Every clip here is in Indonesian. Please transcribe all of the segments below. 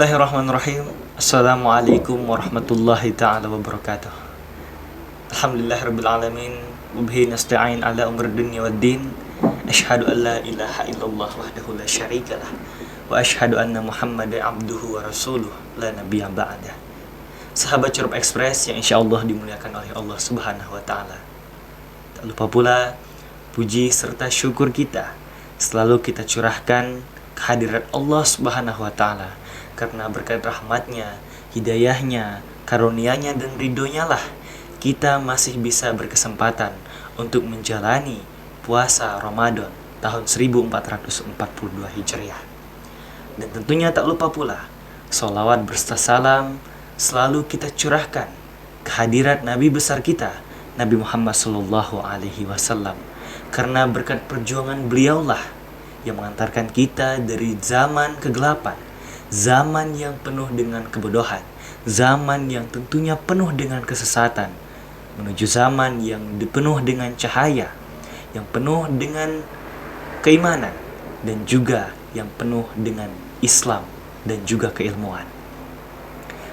Bismillahirrahmanirrahim. Assalamualaikum warahmatullahi ta'ala wabarakatuh. Alhamdulillahirrabbilalamin. Wabihi nasta'in ala umur dunia wa din. Ashhadu an la ilaha illallah wahdahu la syarikalah. Wa ashhadu anna muhammadan abduhu wa rasuluh la nabiyya ba'dah. Sahabat Curup Express yang insyaallah dimuliakan oleh Allah subhanahu wa ta'ala. Tak lupa pula puji serta syukur kita selalu kita curahkan kehadirat Allah subhanahu wa ta'ala. Karena berkat rahmatnya, hidayahnya, karunianya dan ridhonya lah kita masih bisa berkesempatan untuk menjalani puasa Ramadan tahun 1442 Hijriah. Dan tentunya tak lupa pula sholawat berserta salam selalu kita curahkan kehadirat Nabi besar kita, Nabi Muhammad SAW. Karena berkat perjuangan beliaulah yang mengantarkan kita dari zaman kegelapan, zaman yang penuh dengan kebodohan, zaman yang tentunya penuh dengan kesesatan, menuju zaman yang penuh dengan cahaya, yang penuh dengan keimanan, dan juga yang penuh dengan Islam dan juga keilmuan.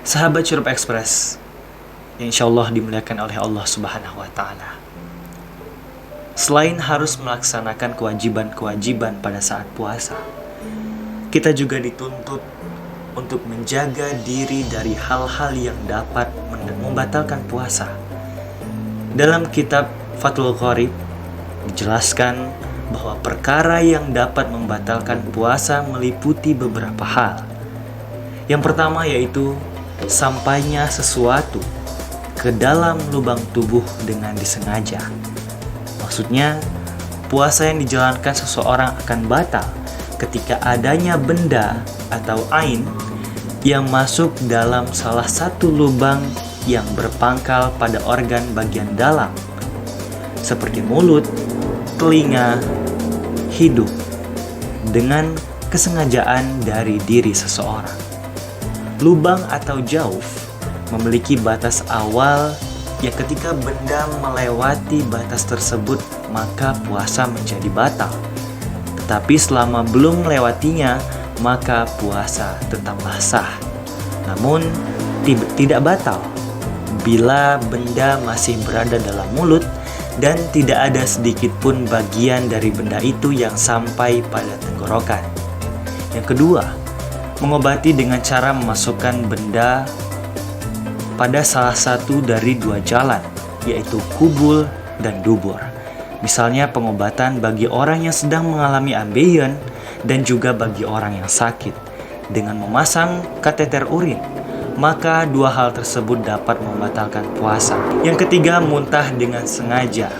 Sahabat Curup Express yang insyaallah dimuliakan oleh Allah subhanahu wa ta'ala, selain harus melaksanakan kewajiban-kewajiban pada saat puasa, kita juga dituntut untuk menjaga diri dari hal-hal yang dapat membatalkan puasa. Dalam kitab Fathul Qorib dijelaskan bahwa perkara yang dapat membatalkan puasa meliputi beberapa hal. Yang pertama yaitu sampainya sesuatu ke dalam lubang tubuh dengan disengaja. Maksudnya, puasa yang dijalankan seseorang akan batal ketika adanya benda atau ain yang masuk dalam salah satu lubang yang berpangkal pada organ bagian dalam seperti mulut, telinga, hidung dengan kesengajaan dari diri seseorang. Lubang atau jauf memiliki batas awal yang ketika benda melewati batas tersebut maka puasa menjadi batal. Tetapi selama belum melewatinya maka puasa tetaplah sah. Namun tidak batal bila benda masih berada dalam mulut dan tidak ada sedikit pun bagian dari benda itu yang sampai pada tenggorokan. Yang kedua, mengobati dengan cara memasukkan benda pada salah satu dari dua jalan, yaitu kubul dan dubur. Misalnya pengobatan bagi orang yang sedang mengalami ambeien dan juga bagi orang yang sakit dengan memasang kateter urin, maka dua hal tersebut dapat membatalkan puasa. Yang ketiga, muntah dengan sengaja.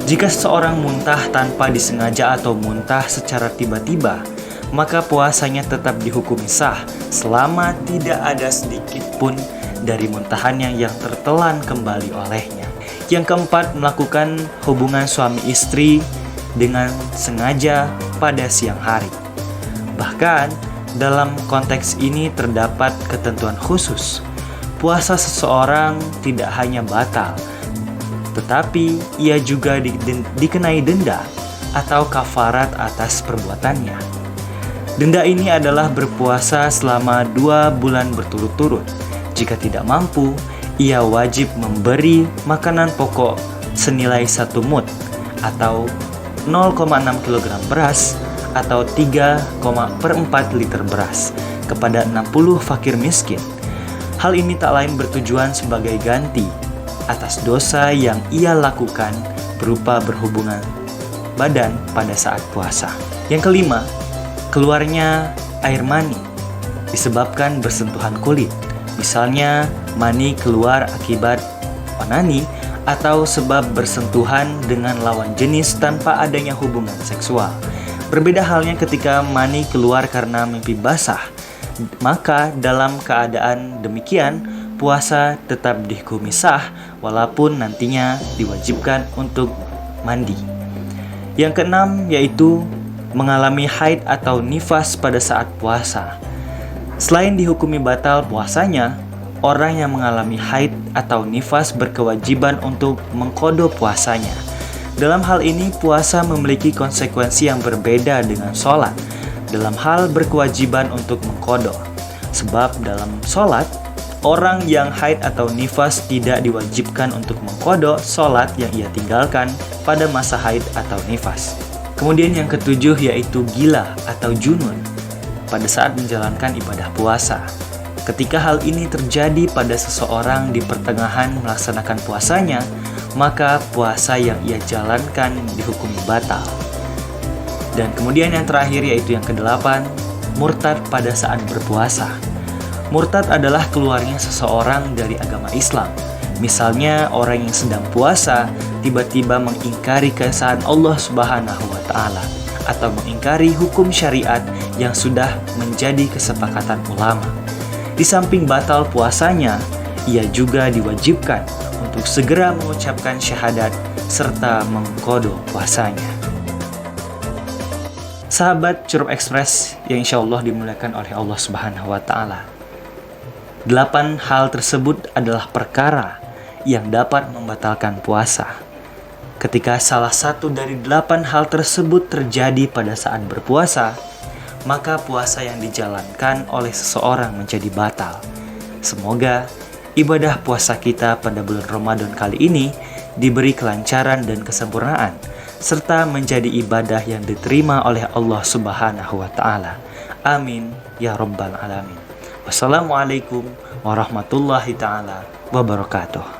Jika seseorang muntah tanpa disengaja atau muntah secara tiba-tiba, maka puasanya tetap dihukumi sah selama tidak ada sedikit pun dari muntahannya yang tertelan kembali olehnya. Yang keempat, melakukan hubungan suami istri dengan sengaja pada siang hari. Bahkan dalam konteks ini terdapat ketentuan khusus. Puasa seseorang tidak hanya batal, tetapi ia juga dikenai denda atau kafarat atas perbuatannya. Denda ini adalah berpuasa selama 2 bulan berturut-turut. Jika tidak mampu, ia wajib memberi makanan pokok senilai 1 mud atau 0,6 kg beras atau 3,4 liter beras kepada 60 fakir miskin. Hal ini tak lain bertujuan sebagai ganti atas dosa yang ia lakukan berupa berhubungan badan pada saat puasa. Yang kelima, keluarnya air mani disebabkan bersentuhan kulit. Misalnya mani keluar akibat onani atau sebab bersentuhan dengan lawan jenis tanpa adanya hubungan seksual. Berbeda halnya ketika mani keluar karena mimpi basah. Maka dalam keadaan demikian, puasa tetap dihukumi sah walaupun nantinya diwajibkan untuk mandi. Yang keenam yaitu mengalami haid atau nifas pada saat puasa. Selain dihukumi batal puasanya, orang yang mengalami haid atau nifas berkewajiban untuk mengqadha puasanya. Dalam hal ini, puasa memiliki konsekuensi yang berbeda dengan sholat dalam hal berkewajiban untuk mengqadha. Sebab dalam sholat, orang yang haid atau nifas tidak diwajibkan untuk mengqadha sholat yang ia tinggalkan pada masa haid atau nifas. Kemudian yang ketujuh yaitu gila atau junun pada saat menjalankan ibadah puasa. Ketika hal ini terjadi pada seseorang di pertengahan melaksanakan puasanya, maka puasa yang ia jalankan dihukumi batal. Dan kemudian yang terakhir yaitu yang kedelapan, murtad pada saat berpuasa. Murtad adalah keluarnya seseorang dari agama Islam. Misalnya orang yang sedang puasa tiba-tiba mengingkari keesaan Allah Subhanahu wa taala atau mengingkari hukum syariat yang sudah menjadi kesepakatan ulama. Di samping batal puasanya, ia juga diwajibkan untuk segera mengucapkan syahadat serta mengqadha puasanya. Sahabat Curup Express yang insya Allah dimuliakan oleh Allah Subhanahu wa taala. 8 hal tersebut adalah perkara yang dapat membatalkan puasa. Ketika salah satu dari 8 hal tersebut terjadi pada saat berpuasa, maka puasa yang dijalankan oleh seseorang menjadi batal. Semoga ibadah puasa kita pada bulan Ramadan kali ini diberi kelancaran dan kesempurnaan, serta menjadi ibadah yang diterima oleh Allah Subhanahu wa taala. Amin ya rabbal alamin. Wassalamualaikum warahmatullahi taala wabarakatuh.